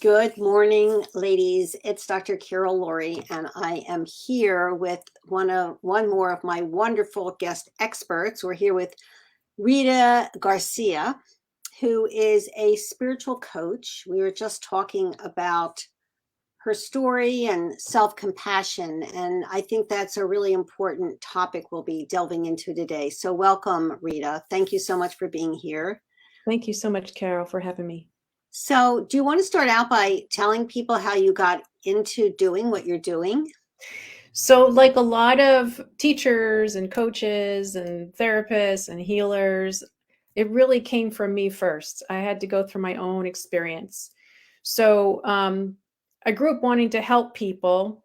Good morning, ladies. It's Dr. Carol Laurie, and I am here with one more of my wonderful guest experts. We're here with Rita Garcia, who is a spiritual coach. We were just talking about her story and self-compassion, and I think that's a really important topic we'll be delving into today. So welcome, Rita. Thank you so much for being here. Thank you so much, Carol, for having me. So, do you want to start out by telling people how you got into doing what you're doing? So, like a lot of teachers and coaches and therapists and healers, it really came from me first. I had to go through my own experience. So, I grew up wanting to help people,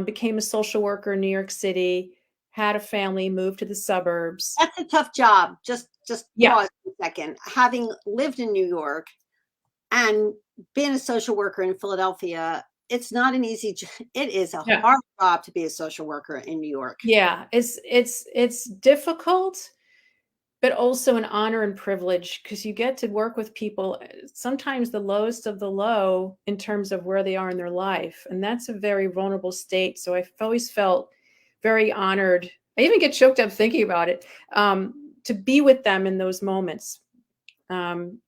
became a social worker in New York City, had a family, moved to the suburbs. That's a tough job. Just Yeah. pause a second. Having lived in New York and been a social worker in Philadelphia, it's not an easy it is a Yeah. hard job to be a social worker in New York. Yeah, it's difficult, but also an honor and privilege because you get to work with people, sometimes the lowest of the low in terms of where they are in their life. And that's a very vulnerable state. So I've always felt very honored. I even get choked up thinking about it, to be with them in those moments. And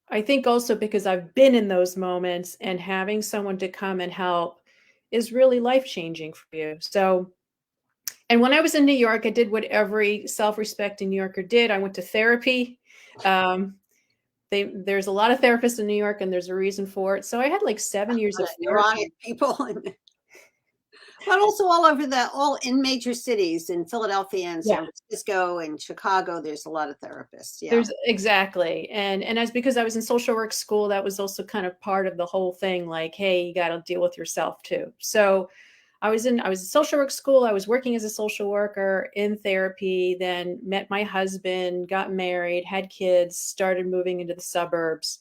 I think also because I've been in those moments and having someone to come and help is really life-changing for you. So, and when I was in New York, I did what every self-respecting New Yorker did. I went to therapy. Um, there's a lot of therapists in New York, and there's a reason for it. So I had like 7 years of Neurotic therapy. people, but also all in major cities in Philadelphia and Yeah, San Francisco and Chicago. There's a lot of therapists. Yeah. there's exactly. And as because I was in social work school, that was also kind of part of the whole thing. Like, hey, you got to deal with yourself too. So I was in social work school. I was working as a social worker in therapy, then met my husband, got married, had kids, started moving into the suburbs.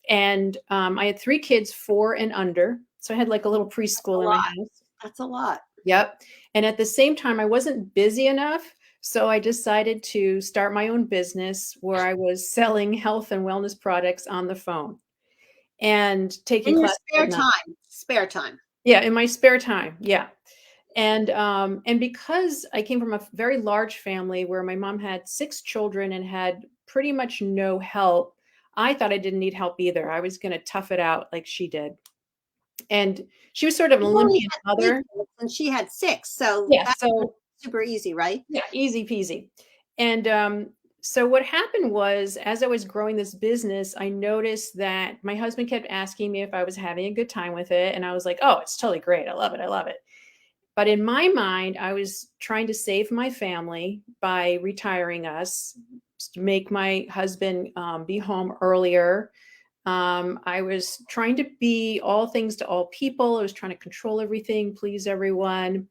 And I had 3 kids, 4 and under. So I had like a little preschool in my house. That's a lot. Yep. And at the same time, I wasn't busy enough. So I decided to start my own business where I was selling health and wellness products on the phone and taking In your classes spare at night. time. Spare time. Yeah, in my spare time. Yeah. And because I came from a very large family where my mom had 6 children and had pretty much no help, I thought I didn't need help either. I was going to tough it out like she did. And she was sort of an You only Olympian had 3 mother. kids and she had 6, so Yeah, that's so super easy, right? yeah, easy peasy. And so what happened was, as I was growing this business, I noticed that my husband kept asking me if I was having a good time with it, and I was like, "Oh, it's totally great. I love it. I love it." But in my mind, I was trying to save my family by retiring us, to make my husband be home earlier. I was trying to be all things to all people. I was trying to control everything, please everyone.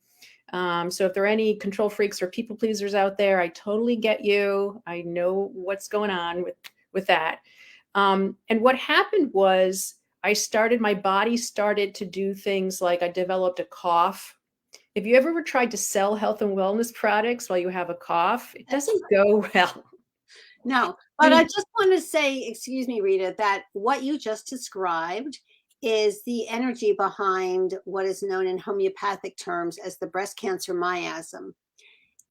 So if there are any control freaks or people pleasers out there, I totally get you. I know what's going on with that. And what happened was my body started to do things like I developed a cough. If you ever tried to sell health and wellness products while you have a cough, it doesn't go well. No, but I just want to say, excuse me, Rita, that what you just described is the energy behind what is known in homeopathic terms as the breast cancer miasm.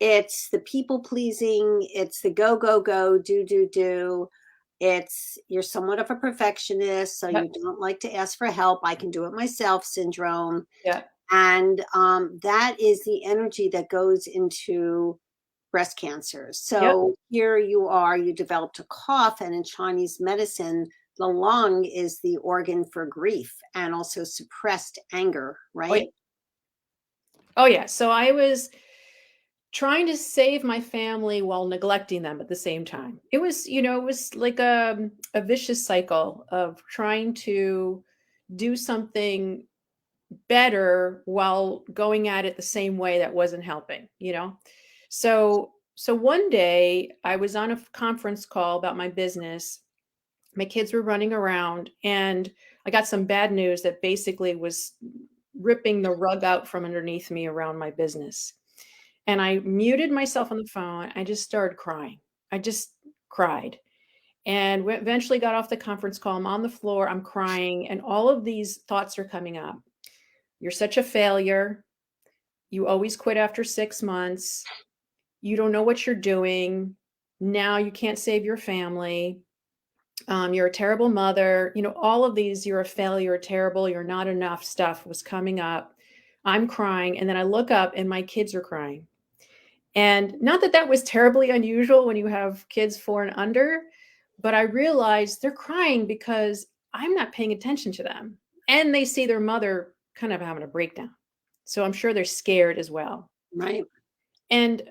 It's the people pleasing, it's the go, go, go, do, do, do. It's you're somewhat of a perfectionist, so Yep. you don't like to ask for help. I can do it myself syndrome. Yeah. And that is the energy that goes into breast cancer. Yep. So here you are, you developed a cough, and in Chinese medicine, the lung is the organ for grief and also suppressed anger, Oh, yeah. right? Oh, yeah. So I was trying to save my family while neglecting them at the same time. It was like a vicious cycle of trying to do something better while going at it the same way that wasn't helping. So one day I was on a conference call about my business. My kids were running around and I got some bad news that basically was ripping the rug out from underneath me around my business. And I muted myself on the phone. I just started crying. I just cried. And we eventually got off the conference call. I'm on the floor, I'm crying, and all of these thoughts are coming up. You're such a failure. You always quit after 6 months. You don't know what you're doing. Now you can't save your family. You're a terrible mother. All of these, you're a failure, terrible, you're not enough stuff was coming up. I'm crying. And then I look up and my kids are crying. And not that that was terribly unusual when you have kids 4 and under, but I realized they're crying because I'm not paying attention to them. And they see their mother kind of having a breakdown. So I'm sure they're scared as well. Right. And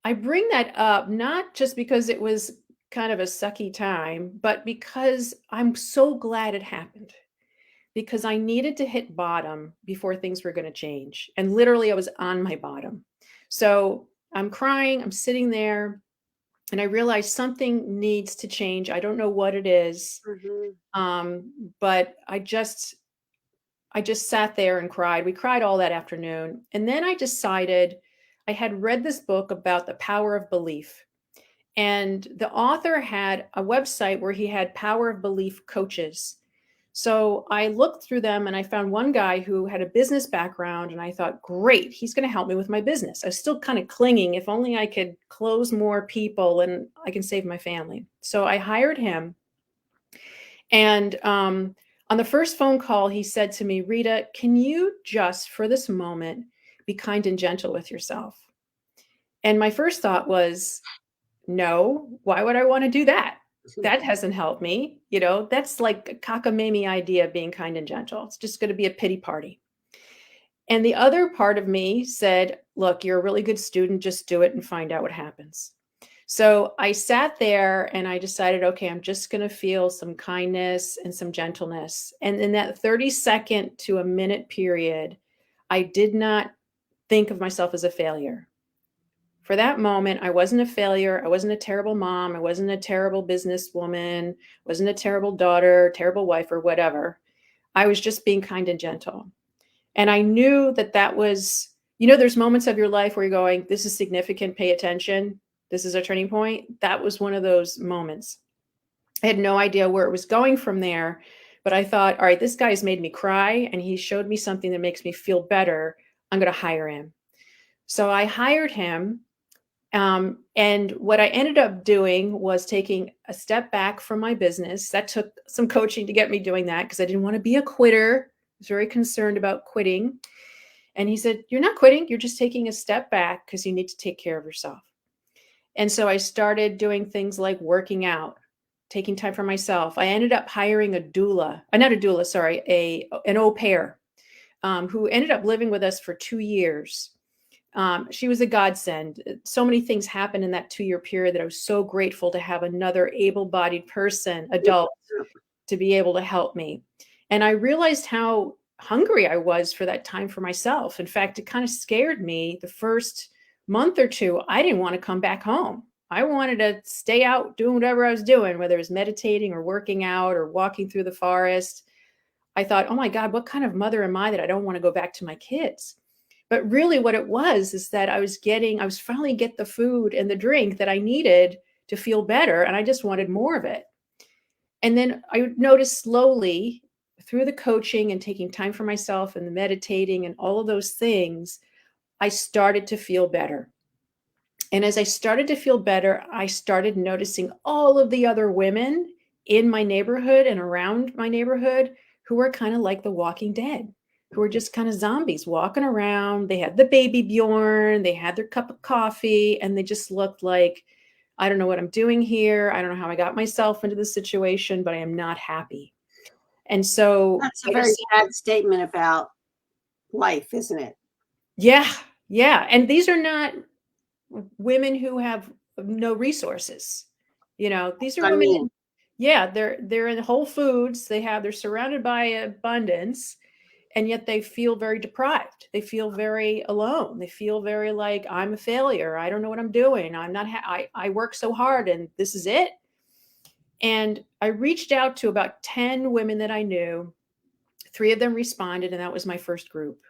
I bring that up not just because it was kind of a sucky time, but because I'm so glad it happened. Because I needed to hit bottom before things were going to change. And literally, I was on my bottom. So I'm crying, I'm sitting there, and I realized something needs to change. I don't know what it is, but I just sat there and cried. We cried all that afternoon. And then I decided I had read this book about the power of belief. And the author had a website where he had power of belief coaches. So I looked through them and I found one guy who had a business background, and I thought, great, he's going to help me with my business. I was still kind of clinging. If only I could close more people and I can save my family. So I hired him. And on the first phone call, he said to me, Rita, can you just for this moment be kind and gentle with yourself? And my first thought was, no, why would I want to do that? That hasn't helped me. That's like a cockamamie idea of being kind and gentle. It's just going to be a pity party. And the other part of me said, look, you're a really good student. Just do it and find out what happens. So I sat there and I decided, okay, I'm just going to feel some kindness and some gentleness. And in that 30-second to a minute period, I did not think of myself as a failure. For that moment, I wasn't a failure. I wasn't a terrible mom. I wasn't a terrible businesswoman. Wasn't a terrible daughter, terrible wife, or whatever. I was just being kind and gentle. And I knew that that was, there's moments of your life where you're going, this is significant, pay attention. This is a turning point. That was one of those moments. I had no idea where it was going from there, but I thought, all right, this guy's made me cry and he showed me something that makes me feel better. I'm going to hire him. So I hired him. And what I ended up doing was taking a step back from my business. That took some coaching to get me doing that because I didn't want to be a quitter. I was very concerned about quitting. And he said, you're not quitting. You're just taking a step back because you need to take care of yourself. And so I started doing things like working out, taking time for myself. I ended up hiring a doula, not a doula, sorry, an au pair who ended up living with us for 2 years. She was a godsend. So many things happened in that 2-year period that I was so grateful to have another able-bodied person, adult, to be able to help me. And I realized how hungry I was for that time for myself. In fact, it kind of scared me the first month or two. I didn't want to come back home. I wanted to stay out doing whatever I was doing, whether it was meditating or working out or walking through the forest. I thought, oh my God, what kind of mother am I that I don't want to go back to my kids? But really what it was is that I was finally get the food and the drink that I needed to feel better. And I just wanted more of it. And then I noticed slowly through the coaching and taking time for myself and the meditating and all of those things, I started to feel better. And as I started to feel better, I started noticing all of the other women in my neighborhood and around my neighborhood who were kind of like the Walking Dead, who were just kind of zombies walking around. They had the baby Bjorn, they had their cup of coffee, and they just looked like, I don't know what I'm doing here. I don't know how I got myself into this situation, but I am not happy. And so that's a very sad statement about life, isn't it? Yeah. Yeah. And these are not women who have no resources. These are women. Yeah, they're in Whole Foods. They're surrounded by abundance, and yet they feel very deprived. They feel very alone. They feel very like, I'm a failure. I don't know what I'm doing. I'm not. I work so hard, and this is it. And I reached out to about 10 women that I knew. 3 of them responded, and that was my first group.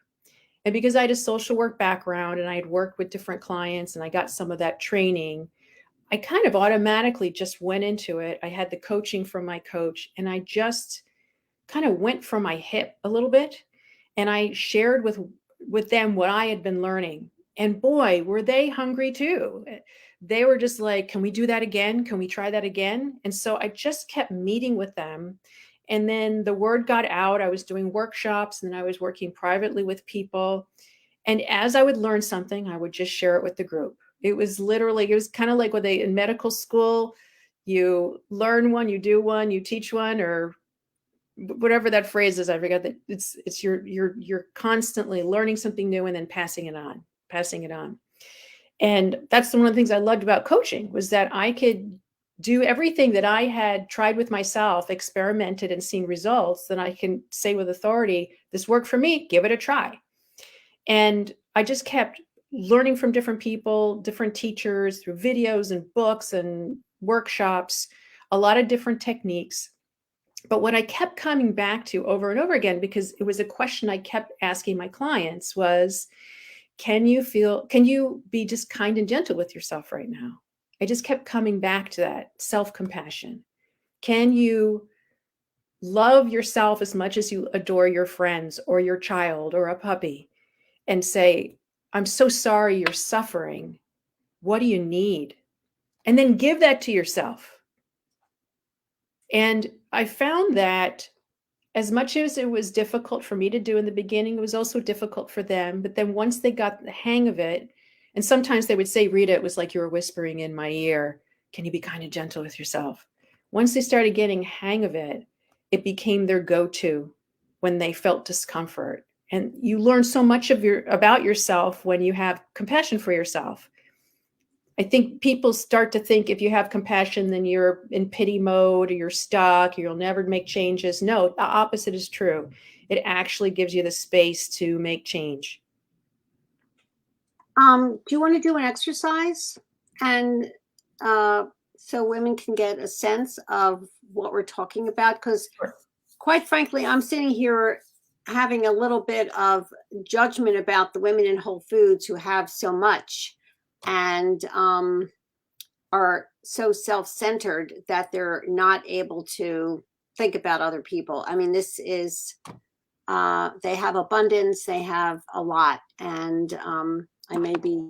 And because I had a social work background and I had worked with different clients and I got some of that training, I kind of automatically just went into it. I had the coaching from my coach, and I just kind of went from my hip a little bit, and I shared with them what I had been learning. And boy, were they hungry too. They were just like, "Can we do that again? Can we try that again?" And so I just kept meeting with them. And then the word got out. I was doing workshops, and then I was working privately with people. And as I would learn something, I would just share it with the group. It was literally, it was kind of like when they in medical school, you learn one, you do one, you teach one, or whatever that phrase is. I forgot that it's you're constantly learning something new and then passing it on. And that's one of the things I loved about coaching, was that I could do everything that I had tried with myself, experimented and seen results, then I can say with authority, this worked for me, give it a try. And I just kept learning from different people, different teachers, through videos and books and workshops, a lot of different techniques. But what I kept coming back to over and over again, because it was a question I kept asking my clients, was, can you be just kind and gentle with yourself right now? I just kept coming back to that self-compassion. Can you love yourself as much as you adore your friends or your child or a puppy, and say, I'm so sorry you're suffering. What do you need? And then give that to yourself. And I found that as much as it was difficult for me to do in the beginning, it was also difficult for them. But then once they got the hang of it, and sometimes they would say, Rita, it was like you were whispering in my ear, can you be kind and gentle with yourself? Once they started getting hang of it, it became their go-to when they felt discomfort. And you learn so much about yourself when you have compassion for yourself. I think people start to think if you have compassion, then you're in pity mode, or you're stuck, or you'll never make changes. No, the opposite is true. It actually gives you the space to make change. Do you want to do an exercise? And so women can get a sense of what we're talking about? Because Sure. quite frankly, I'm sitting here having a little bit of judgment about the women in Whole Foods who have so much and are so self-centered that they're not able to think about other people. I mean, this is, they have abundance, they have a lot. And I may be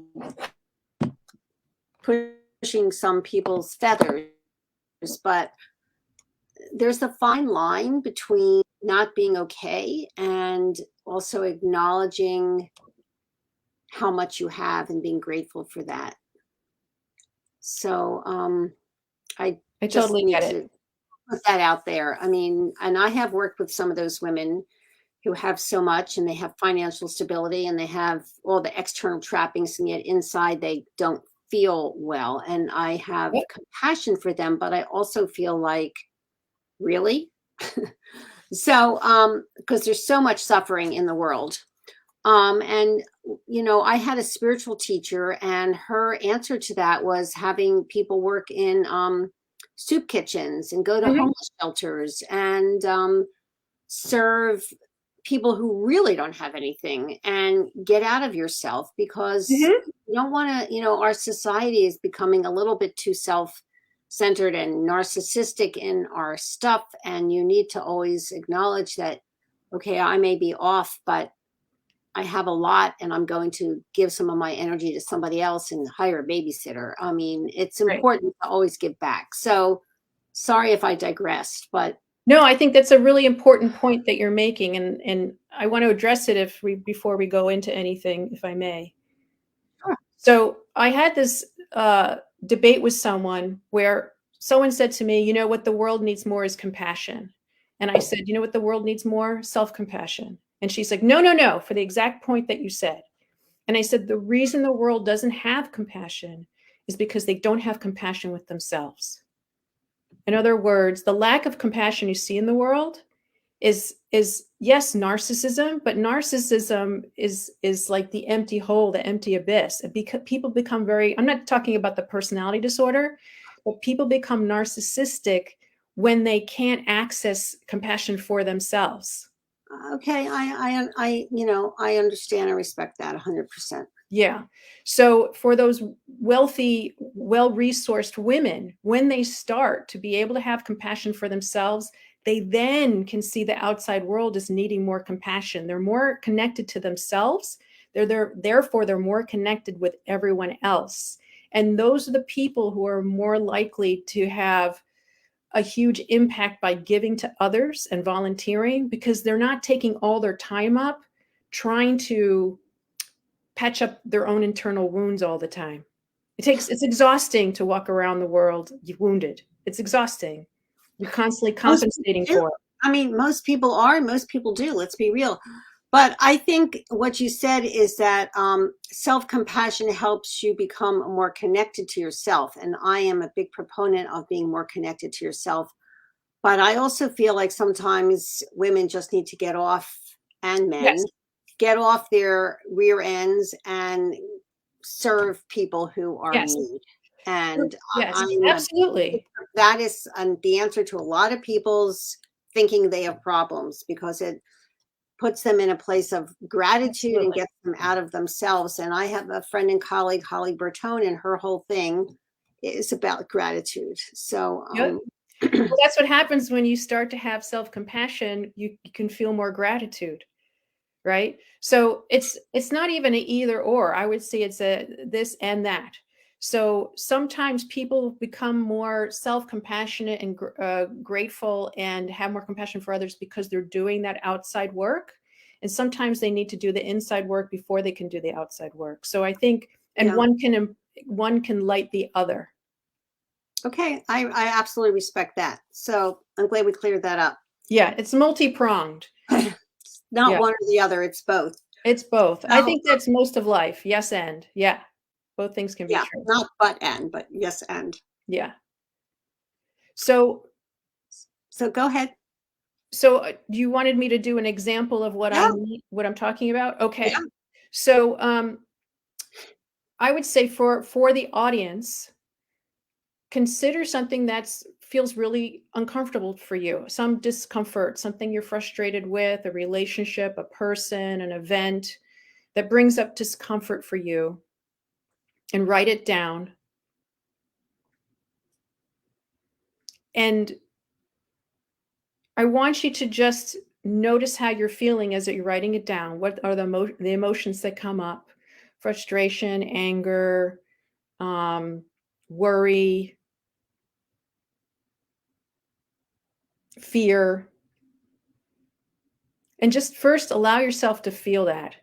pushing some people's feathers, but there's a fine line between not being okay and also acknowledging how much you have and being grateful for that. So I I just totally need get it. to put that out there. I mean, and I have worked with some of those women who have so much and they have financial stability and they have all the external trappings, and yet inside they don't feel well. And I have Yep. compassion for them, but I also feel like, really? So, because there's so much suffering in the world. And, you know, I had a spiritual teacher, and her answer to that was having people work in soup kitchens and go to Mhm. homeless shelters and serve people who really don't have anything, and get out of yourself, because Mhm. you don't want to, you know, our society is becoming a little bit too self-centered and narcissistic in our stuff. And you need to always acknowledge that, okay, I may be off, but I have a lot, and I'm going to give some of my energy to somebody else and hire a babysitter. I mean, it's Right. important to always give back. So sorry if I digressed, but No, I think that's a really important point that you're making, and I want to address it before we go into anything, if I may. sure. So I had this debate with someone where someone said to me, you know what the world needs more is compassion. And I said, you know what the world needs more? Self-compassion. And she's like, no, no, no, for the exact point that you said. And I said, the reason the world doesn't have compassion is because they don't have compassion with themselves. In other words, the lack of compassion you see in the world is yes, narcissism, but narcissism is like the empty hole, the empty abyss. Because people become very, I'm not talking about the personality disorder, but people become narcissistic when they can't access compassion for themselves. Okay, you know, I understand and respect that 100%. Yeah. So for those wealthy, well-resourced women, when they start to be able to have compassion for themselves, they then can see the outside world as needing more compassion. They're more connected to themselves. Therefore, they're more connected with everyone else. And those are the people who are more likely to have a huge impact by giving to others and volunteering, because they're not taking all their time up trying to patch up their own internal wounds all the time. It's exhausting to walk around the world wounded. It's exhausting. You're constantly Most people compensating do. for it. I mean, most people are, most people do. Let's be real. But I think what you said is that self-compassion helps you become more connected to yourself. And I am a big proponent of being more connected to yourself. But I also feel like sometimes women just need to get off, and men, Yes. get off their rear ends and serve people who are in Yes. need. And Yes. I'm a, Absolutely. that is the answer to a lot of people's thinking they have problems, because it puts them in a place of gratitude and Absolutely. gets them out of themselves. And I have a friend and colleague, Holly Bertone, and her whole thing is about gratitude. So, Yep. Well, that's what happens when you start to have self-compassion. You can feel more gratitude, right? So it's not even an either or. I would say it's a this and that. So sometimes people become more self-compassionate and grateful and have more compassion for others because they're doing that outside work, and sometimes they need to do the inside work before they can do the outside work. So I think, and yeah. one can light the other. Okay, I absolutely respect that. So I'm glad we cleared that up. Yeah, it's multi-pronged. Not Yeah. one or the other, it's both. It's both. I So think that's most of life. Yes, and yeah, both things can be yeah, true. not but and, but yes and. Yeah. So, So go ahead. you wanted me to do an example of what I Yeah, need, what I'm talking about? yeah, Okay. So, I would say for the audience, consider something that's feels really uncomfortable for you, some discomfort, something you're frustrated with, a relationship, a person, an event that brings up discomfort for you, and write it down. And I want you to just notice how you're feeling as you're writing it down. What are the emotions that come up? Frustration, anger, um, worry, fear. And just first allow yourself to feel that.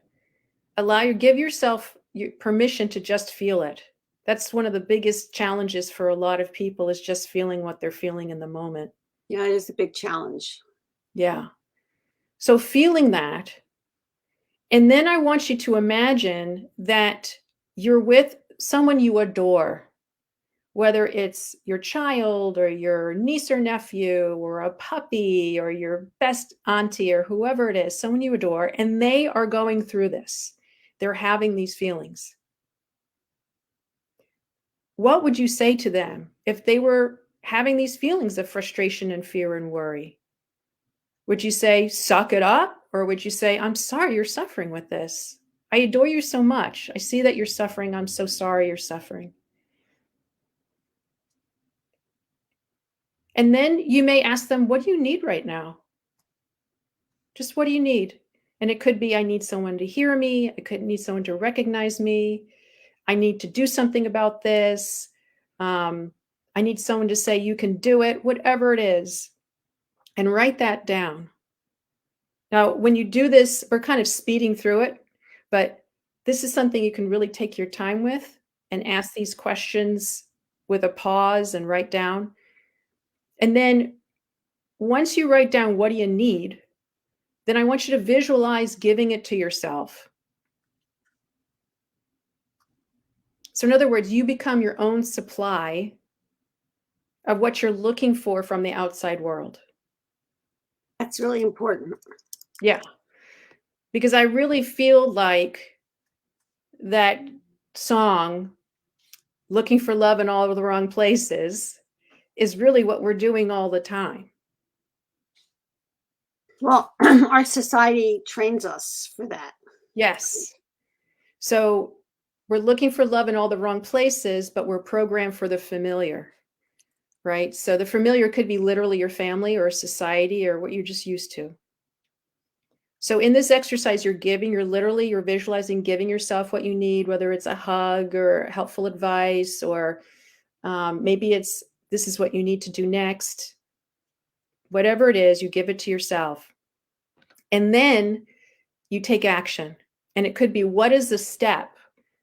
Give yourself permission to just feel it. That's one of the biggest challenges for a lot of people, is just feeling what they're feeling in the moment. yeah, it is a big challenge. Yeah. So feeling that. And then I want you to imagine that you're with someone you adore, whether it's your child or your niece or nephew or a puppy or your best auntie or whoever it is, someone you adore, and they are going through this. They're having these feelings. What would you say to them if they were having these feelings of frustration and fear and worry? Would you say, suck it up? Or would you say, I'm sorry you're suffering with this? I adore you so much. I see that you're suffering. I'm so sorry you're suffering. And then you may ask them, what do you need right now? Just what do you need? And it could be, I need someone to hear me. I could need someone to recognize me. I need to do something about this. Um, I need someone to say, you can do it, whatever it is. And write that down. Now, when you do this, we're kind of speeding through it, but this is something you can really take your time with and ask these questions with a pause and write down. And then once you write down what do you need, then I want you to visualize giving it to yourself. So, in other words, you become your own supply of what you're looking for from the outside world. That's really important. Yeah. Because I really feel like that song, Looking for Love in All of the Wrong Places, is really what we're doing all the time. Well, our society trains us for that. Yes. So we're looking for love in all the wrong places, but we're programmed for the familiar, right? So the familiar could be literally your family or society or what you're just used to. So in this exercise, you're visualizing giving yourself what you need, whether it's a hug or helpful advice, or maybe this is what you need to do next. Whatever it is, you give it to yourself. And then you take action. And it could be, what is the step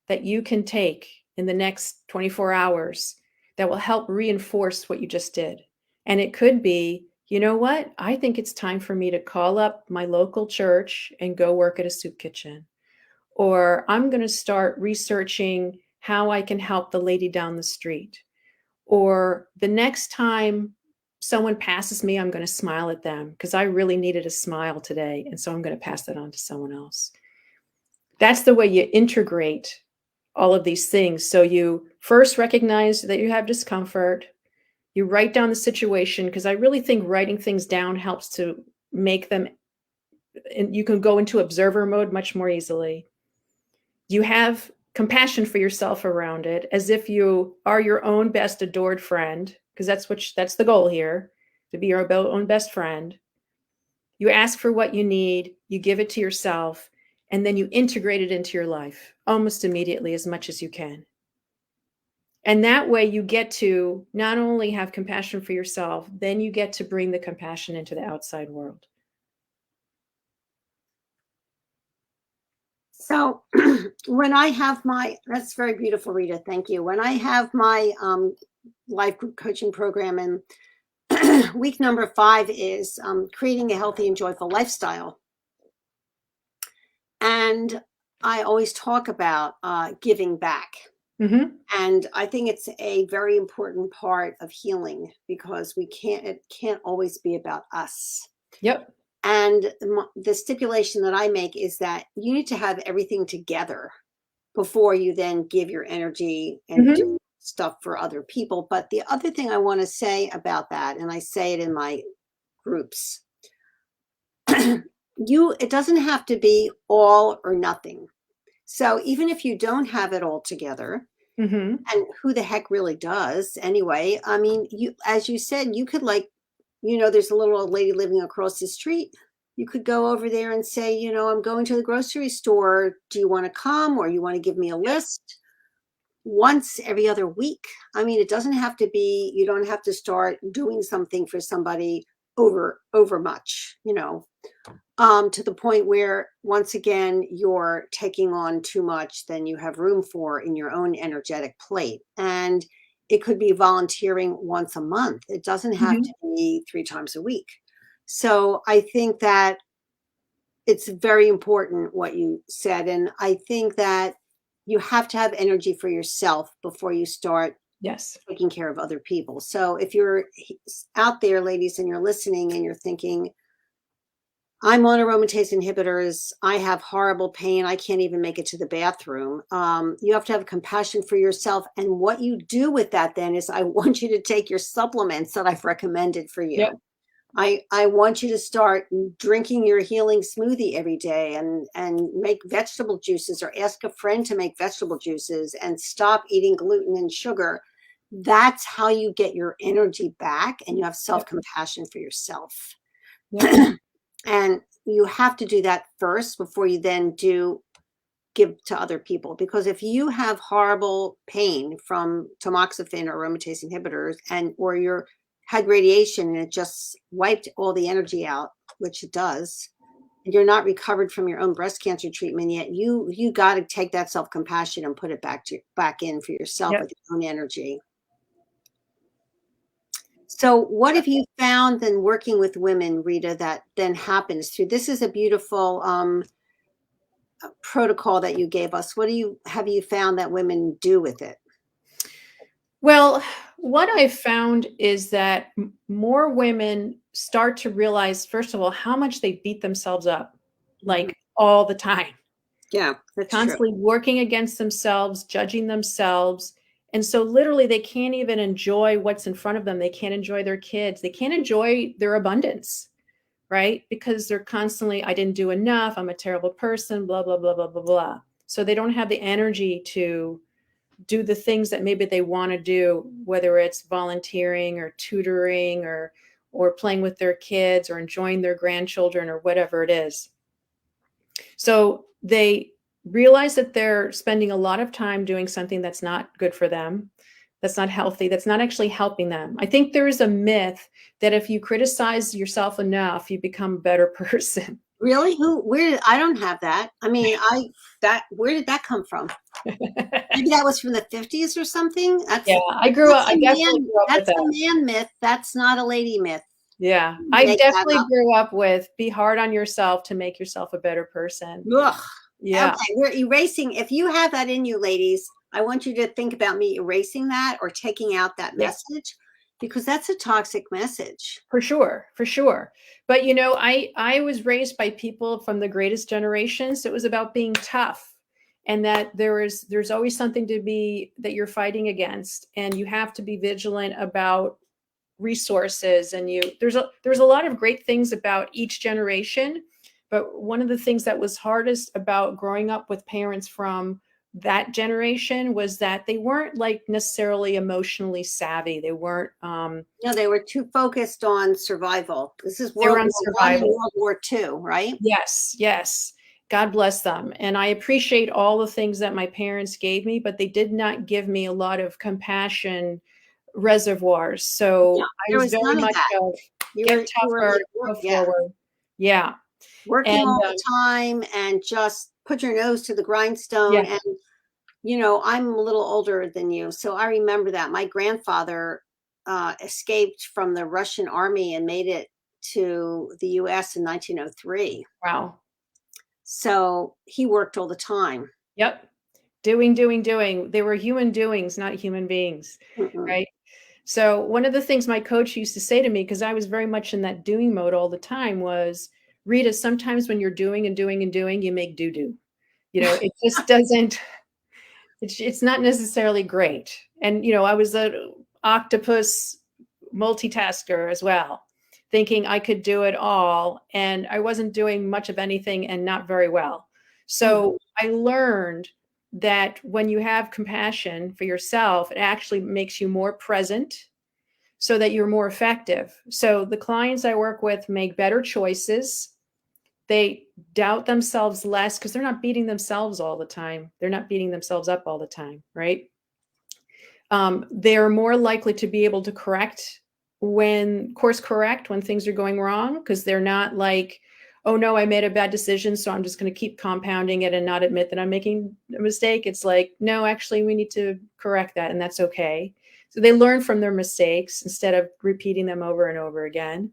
that you can take in the next 24 hours that will help reinforce what you just did? And it could be, you know what? I think it's time for me to call up my local church and go work at a soup kitchen. Or I'm going to start researching how I can help the lady down the street. Or the next time someone passes me, I'm going to smile at them because I really needed a smile today. And so I'm going to pass that on to someone else. That's the way you integrate all of these things. So you first recognize that you have discomfort. You write down the situation, because I really think writing things down helps to make them, and you can go into observer mode much more easily. You have compassion for yourself around it, as if you are your own best adored friend, because that's the goal here, to be your own best friend. You ask for what you need, you give it to yourself, and then you integrate it into your life almost immediately, as much as you can. And that way you get to not only have compassion for yourself, then you get to bring the compassion into the outside world. So when I have that's very beautiful, Rita. Thank you. When I have my life group coaching program, and week number 5 is creating a healthy and joyful lifestyle. And I always talk about giving back. Mm-hmm. And I think it's a very important part of healing, because it can't always be about us. Yep. And the stipulation that I make is that you need to have everything together before you then give your energy and do stuff for other people. But the other thing I want to say about that, and I say it in my groups, it doesn't have to be all or nothing. So even if you don't have it all together, and who the heck really does anyway? I mean, as you said, you could, there's a little old lady living across the street. You could go over there and say, I'm going to the grocery store. Do you want to come, or you want to give me a list? Once every other week. I mean, it doesn't have to be, you don't have to start doing something for somebody over much, to the point where, once again, you're taking on too much than you have room for in your own energetic plate. And it could be volunteering once a month. It doesn't have to be 3 times a week. So I think that it's very important what you said. And I think that you have to have energy for yourself before you start taking care of other people. So if you're out there, ladies, and you're listening and you're thinking, I'm on aromatase inhibitors, I have horrible pain, I can't even make it to the bathroom. You have to have compassion for yourself. And what you do with that then is, I want you to take your supplements that I've recommended for you. Yep. I want you to start drinking your healing smoothie every day, and make vegetable juices, or ask a friend to make vegetable juices, and stop eating gluten and sugar. That's how you get your energy back, and you have self-compassion for yourself. Yep. And you have to do that first before you then give to other people. Because if you have horrible pain from tamoxifen or aromatase inhibitors, or you had radiation and it just wiped all the energy out, which it does, and you're not recovered from your own breast cancer treatment yet, you got to take that self-compassion and put it back in for yourself with your own energy. So what have you found then, working with women, Rita, that then happens through this? Is a beautiful protocol that you gave us. What have you found that women do with it? Well, what I've found is that more women start to realize, first of all, how much they beat themselves up, like all the time. Yeah, that's constantly working against themselves, judging themselves. And so literally they can't even enjoy what's in front of them. They can't enjoy their kids. They can't enjoy their abundance, right? Because they're constantly, I didn't do enough. I'm a terrible person, blah, blah, blah, blah, blah, blah. So they don't have the energy to do the things that maybe they want to do, whether it's volunteering or tutoring or playing with their kids or enjoying their grandchildren or whatever it is. So they realize that they're spending a lot of time doing something that's not good for them, that's not healthy, that's not actually helping them. I think there is a myth that if you criticize yourself enough, you become a better person. Really? I don't have that. I mean, where did that come from? Maybe that was from the 50s or something. Yeah, I definitely grew up with That's a that. man myth. That's not a lady myth. Yeah, You I make that definitely up. grew up with be hard on yourself to make yourself a better person. Ugh. Yeah, Okay, we're erasing. If you have that in you, ladies, I want you to think about me erasing that or taking out that yeah, message, because that's a toxic message. for sure, for sure. But you know, I was raised by people from the greatest generations. It was about being tough, and that there's always something to be that you're fighting against, and you have to be vigilant about resources. And there's a lot of great things about each generation, but one of the things that was hardest about growing up with parents from that generation was that they weren't like necessarily emotionally savvy. They weren't No, they were too focused on survival. This is they were World on War One and survival. World War Two, right? Yes, yes. God bless them. And I appreciate all the things that my parents gave me, but they did not give me a lot of compassion reservoirs. Yeah, So I there was was very none of much that. of You get were tougher, like, go yeah, forward. Yeah. working And all the time and just put your nose to the yeah, grindstone. And I'm a little older than you, so I remember that my grandfather escaped from the Russian army and made it to the U.S. in 1903. wow. So he worked all the time. Yep. Doing, doing, doing. They were human doings, not human beings. Mm-mm. Right. So one of the things my coach used to say to me, because I was very much in that doing mode all the time, was Rita, sometimes when you're doing and doing and doing, you make doo doo. It just doesn't, it's not necessarily great. And, I was a octopus multitasker as well, thinking I could do it all. And I wasn't doing much of anything and not very well. Mhm. So I learned that when you have compassion for yourself, it actually makes you more present so that you're more effective. So the clients I work with make better choices. They doubt themselves less because they're not beating themselves all the time. They're not beating themselves up all the time, right? They're more likely to be able to course correct when things are going wrong, because they're not like, oh no, I made a bad decision, so I'm just going to keep compounding it and not admit that I'm making a mistake. It's like, no, actually, we need to correct that, and that's okay. So they learn from their mistakes instead of repeating them over and over again.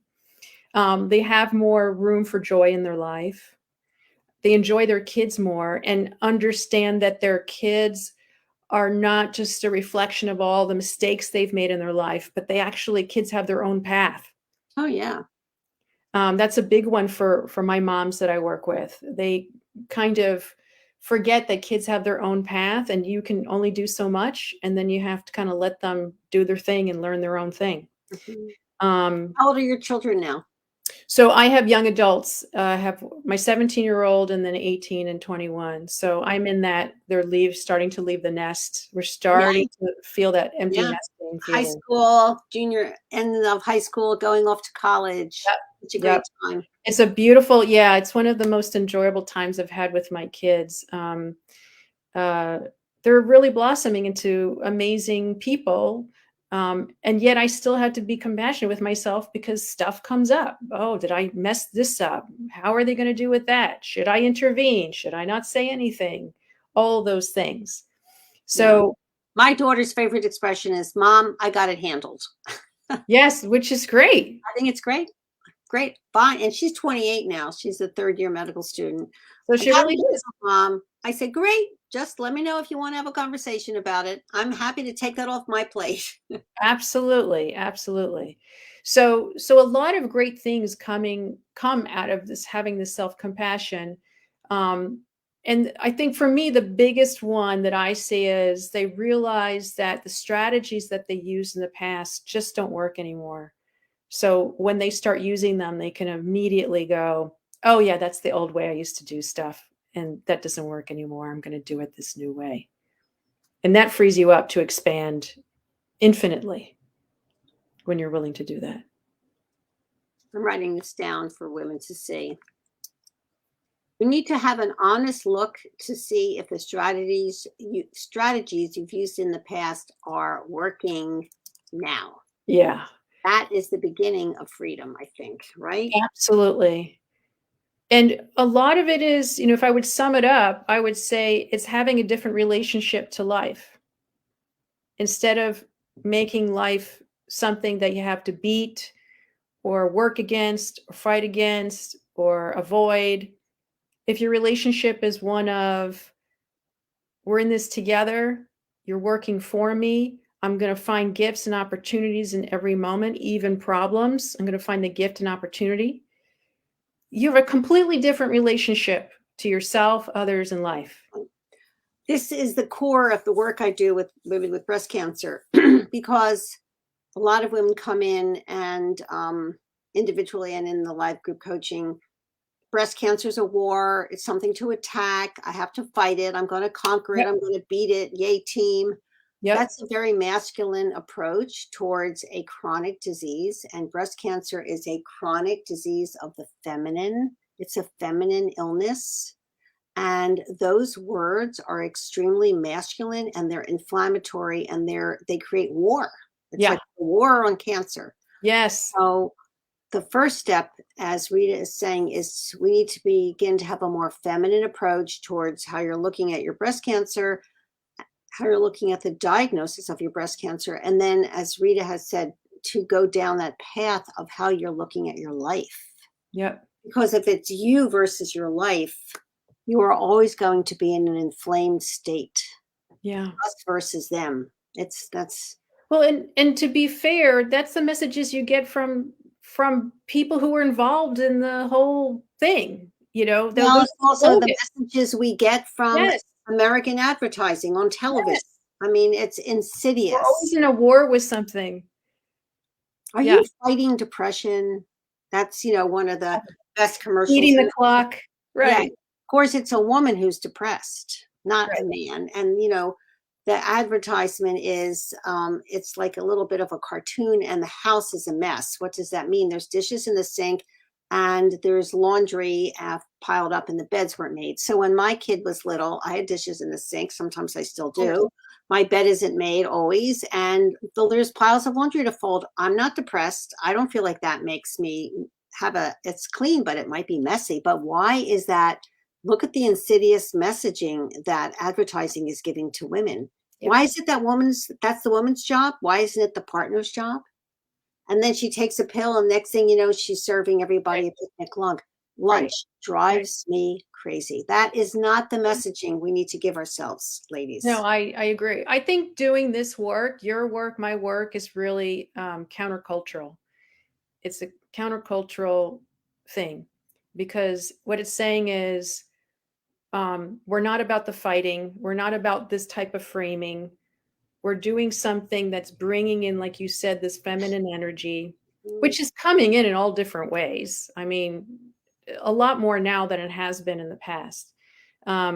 They have more room for joy in their life. They enjoy their kids more and understand that their kids are not just a reflection of all the mistakes they've made in their life, but kids have their own path. Oh yeah. That's a big one for my moms that I work with. They kind of forget that kids have their own path, and you can only do so much, and then you have to kind of let them do their thing and learn their own thing. Mhm. Um, How old are your children now? So I have young adults. I have my 17-year-old and then 18 and 21. So I'm in that starting to leave the nest. We're Yeah, starting to feel that empty yeah. nesting High feeling. school, junior end of high school, going off to college. Yep. It's a great Yep. time. It's one of the most enjoyable times I've had with my kids. Uh, they're really blossoming into amazing people. And yet I still had to be compassionate with myself because stuff comes up. Oh, did I mess this up? How are they going to do with that? Should I intervene? Should I not say anything? All those things. Yeah. So, My daughter's favorite expression is, Mom, I got it handled. yes, which is great. I think it's great. Great. Fine. And she's 28 now. She's a third year medical student. So I she got really it is. handled, Mom. I said, great. Just let me know if you want to have a conversation about it. I'm happy to take that off my plate. Absolutely, absolutely. So a lot of great things come out of this having this self-compassion. Um, and I think for me, the biggest one that I see is they realize that the strategies that they used in the past just don't work anymore. So when they start using them, they can immediately go, "Oh yeah, that's the old way I used to do stuff." and that doesn't work anymore. I'm going to do it this new way. And that frees you up to expand infinitely when you're willing to do that. I'm writing this down for women to see. We need to have an honest look to see if the strategies you've used in the past are working now. Yeah, That is the beginning of freedom, I think, right? absolutely. And a lot of it is, if I would sum it up, I would say it's having a different relationship to life. Instead of making life something that you have to beat or work against or fight against or avoid, if your relationship is one of, we're in this together, you're working for me, I'm going to find gifts and opportunities in every moment, even problems, I'm going to find the gift and opportunity. You have a completely different relationship to yourself, others, and life. This is the core of the work I do with women with breast cancer, because a lot of women come in and individually and in the live group coaching, breast cancer is a war. It's something to attack. I have to fight it. I'm going to conquer it. Yep. I'm going to beat it. Yay, team. Yep. That's a very masculine approach towards a chronic disease. And breast cancer is a chronic disease of the feminine. It's a feminine illness. And those words are extremely masculine, and they're inflammatory, and they create war. It's like a war on cancer. Yes. So the first step, as Rita is saying, is we need to begin to have a more feminine approach towards how you're looking at your breast cancer, how you're looking at the diagnosis of your breast cancer. And then, as Rita has said, to go down that path of how you're looking at your life. Yep. Because if it's you versus your life, you are always going to be in an inflamed state. Yeah. Us versus them. That's well, and to be fair, that's the messages you get from people who were involved in the whole thing. well, it's also the messages we get from American advertising on television. Yes. I mean, it's insidious. We're always in a war with something. Are you fighting depression? That's one of the best commercials. Eating the clock. Right. Yeah. Of course, it's a woman who's depressed, not a man. And, the advertisement is, it's like a little bit of a cartoon, and the house is a mess. What does that mean? There's dishes in the sink, and there's laundry piled up, and the beds weren't made. So when my kid was little, I had dishes in the sink. Sometimes I still do. My bed isn't made always, and there's piles of laundry to fold. I'm not depressed. I don't feel like that makes me it's clean, but it might be messy. But why is that? Look at the insidious messaging that advertising is giving to women. Yep. Why is it that's the woman's job? Why isn't it the partner's job? And then she takes a pill, and next thing you know, she's serving everybody a picnic lunch. Drives me crazy. That is not the messaging we need to give ourselves, ladies. No, I agree. I think doing this work, your work, my work, is really countercultural. It's a countercultural thing, because what it's saying is, we're not about the fighting. We're not about this type of framing. We're doing something that's bringing in, like you said, this feminine energy, which is coming in all different ways. I mean, a lot more now than it has been in the past. How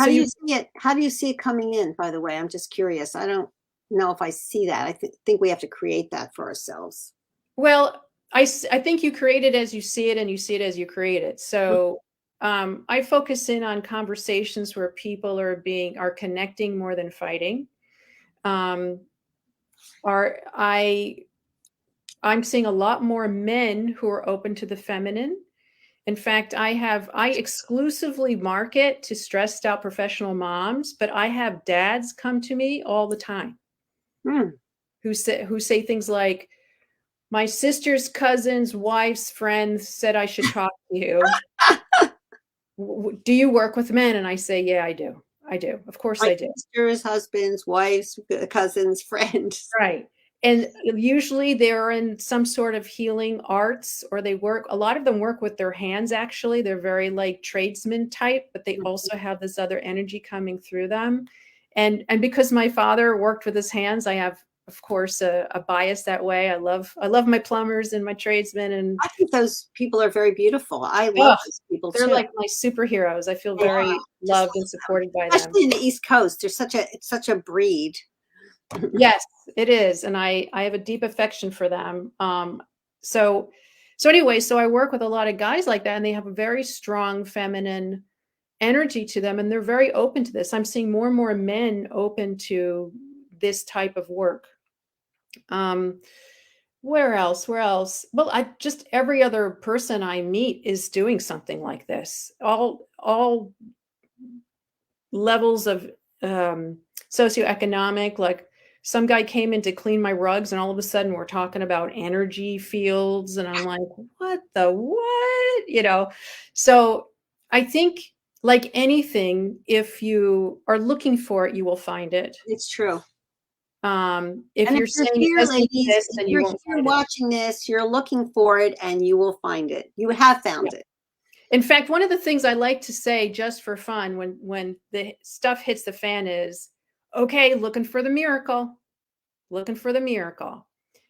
do you see it? How do you see it coming in, by the way? I'm just curious. I don't know if I see that. I think we have to create that for ourselves. Well, I think you create it as you see it, and you see it as you create it. So I focus in on conversations where people are connecting more than fighting. I'm seeing a lot more men who are open to the feminine. In fact, I exclusively market to stressed out professional moms, but I have dads come to me all the time who say things like, my sister's cousin's wife's friend said I should talk to you. Do you work with men? And I say, yeah, I do. I do. Of course I do. Sisters, husbands, wives, cousins, friends. Right. And usually they're in some sort of healing arts, or a lot of them work with their hands. Actually, they're very like tradesman type, but they also have this other energy coming through them. And because my father worked with his hands, I have of course, a bias that way. I love my plumbers and my tradesmen, and I think those people are very beautiful. I love oh, those people they're too. like my superheroes. I feel They are. very Just loved and love supported by them. them. Especially in the East Coast. It's such a breed. Yes, it is, and I have a deep affection for them. So so anyway, so I work with a lot of guys like that, and they have a very strong feminine energy to them, and they're very open to this. I'm seeing more and more men open to this type of work. Um, where else? Where else? Well, I just every other person I meet is doing something like this. All levels of socioeconomic, like some guy came in to clean my rugs and all of a sudden we're talking about energy fields and I'm like, what the what? So I think like anything, if you are looking for it, you will find it. It's true. If And if you're you're saying it here, doesn't ladies, exist, if then you you're won't here find it. watching this, you're looking for it and you will find it. You have Yeah. found it. In fact, one of the things I like to say just for fun when the stuff hits the fan is, okay, looking for the miracle. Looking for the miracle.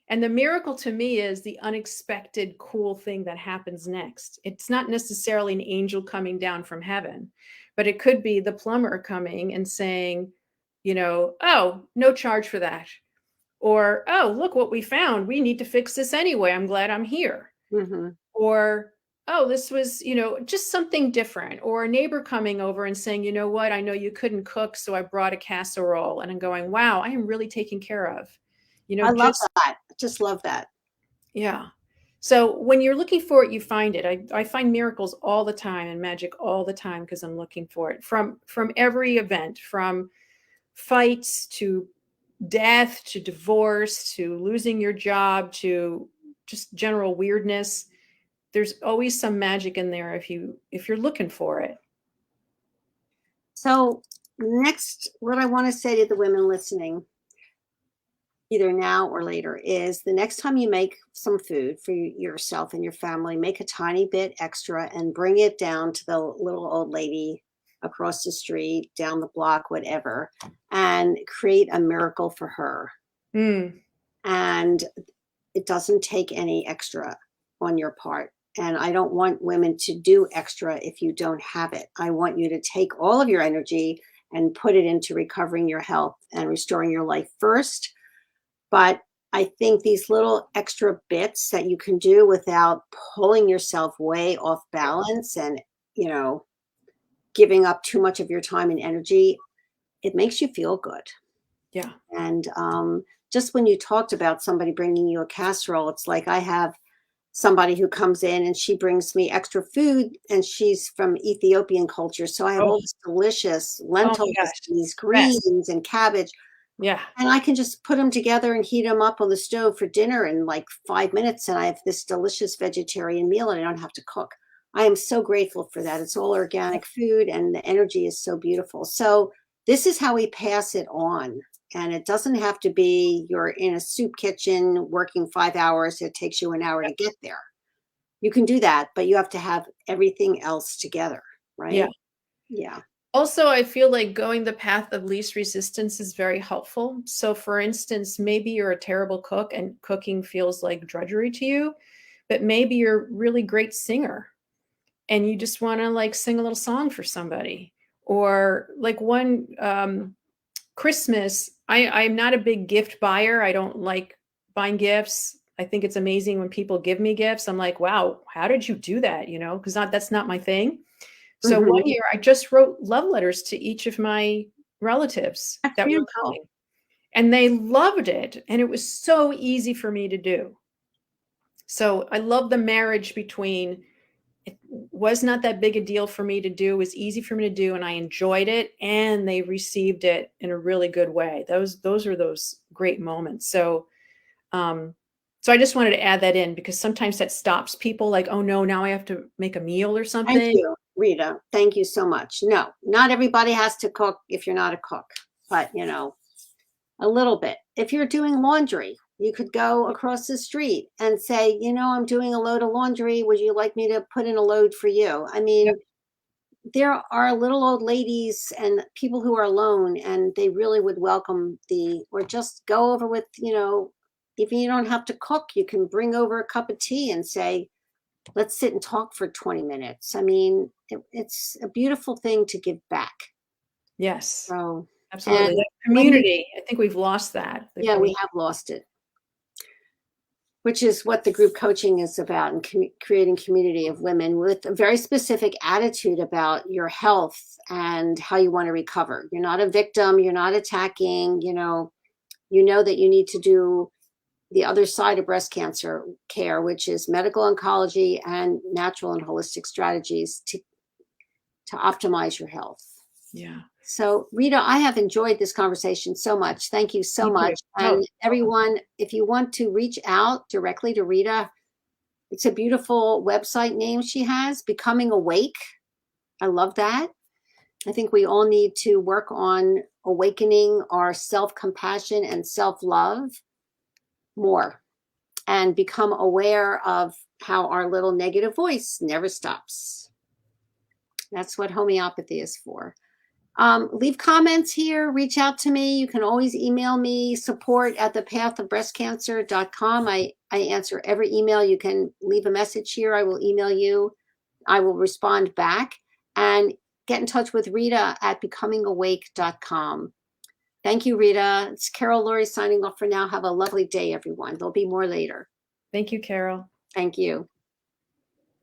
And the miracle to me is the unexpected cool thing that happens next. It's not necessarily an angel coming down from heaven, but it could be the plumber coming and saying, oh, no charge for that. Or, oh, look what we found. We need to fix this anyway. I'm glad I'm here. Hmm. Or, oh, this was, just something different. Or a neighbor coming over and saying, you know what, I know you couldn't cook, so I brought a casserole. And I'm going, wow, I am really taken care of. I love Just, that. Just love that. yeah. So when you're looking for it, you find it. I find miracles all the time and magic all the time because I'm looking for it from every event, from fights to death to divorce to losing your job to just general weirdness. There's always some magic in there if you're looking for it. So next, what I want to say to the women listening, either now or later, is the next time you make some food for yourself and your family, make a tiny bit extra and bring it down to the little old lady across the street, down the block, whatever, and create a miracle for her. Mm, And it doesn't take any extra on your part. And I don't want women to do extra if you don't have it. I want you to take all of your energy and put it into recovering your health and restoring your life first. But I think these little extra bits that you can do without pulling yourself way off balance and, you know, giving up too much of your time and energy, it makes you feel good. yeah. And just when you talked about somebody bringing you a casserole, it's like I have somebody who comes in and she brings me extra food and she's from Ethiopian culture. So I have Oh, all this delicious oh my lentils, gosh. these Best. greens and cabbage. Yeah. And I can just put them together and heat them up on the stove for dinner in like 5 minutes. And I have this delicious vegetarian meal and I don't have to cook. I am so grateful for that. It's all organic food and the energy is so beautiful. So this is how we pass it on. And it doesn't have to be you're in a soup kitchen working 5 hours. It takes you an hour to get there. You can do that, but you have to have everything else together, Yeah. right? Yeah. Also, I feel like going the path of least resistance is very helpful. So, for instance, maybe you're a terrible cook and cooking feels like drudgery to you, but maybe you're a really great singer and you just want to like sing a little song for somebody. Or like one Christmas, I'm not a big gift buyer. I don't like buying gifts. I think it's amazing when people give me gifts. I'm like, wow, how did you do that? Because that's not my thing. So Mhm. one year I just wrote love letters to each of my relatives That's that were beautiful. coming, and they loved it. And it was so easy for me to do. So I love the marriage between it was not that big a deal for me to do, it was easy for me to do, and I enjoyed it, and they received it in a really good way. Those are those great moments. Um, so I just wanted to add that in because sometimes that stops people like, oh no, now I have to make a meal or Thank something. you, Rita. Thank you so much. No, not everybody has to cook if you're not a cook, but a little bit. If you're doing laundry, you could go across the street and say, I'm doing a load of laundry. Would you like me to put in a load for you? I Yep. mean, there are little old ladies and people who are alone, and they really would welcome or just go over with, if you don't have to cook, you can bring over a cup of tea and say, let's sit and talk for 20 minutes. I mean, it's a beautiful thing to give back. Yes, So, absolutely. and That when you, community, I think we've lost that, the yeah, we community. have lost it, which is what the group coaching is about, and creating community of women with a very specific attitude about your health and how you want to recover. You're not a victim. You're not attacking. You know that you need to do the other side of breast cancer care, which is medical oncology and natural and holistic strategies to optimize your health. Yeah. So, Rita, I have enjoyed this conversation so much. Thank you so Me too. much. Oh, And everyone, if you want to reach out directly to Rita, it's a beautiful website name she has, Becoming Awake. I love that. I think we all need to work on awakening our self-compassion and self-love more, and become aware of how our little negative voice never stops. That's what homeopathy is for. Leave comments here, reach out to me. You can always email me, support@thepathofbreastcancer.com. I answer every email. You can leave a message here. I will email you. I will respond back. And get in touch with Rita at becomingawake.com. Thank you, Rita. It's Carol Laurie signing off for now. Have a lovely day, everyone. There'll be more later. thank you, Carol. Thank you.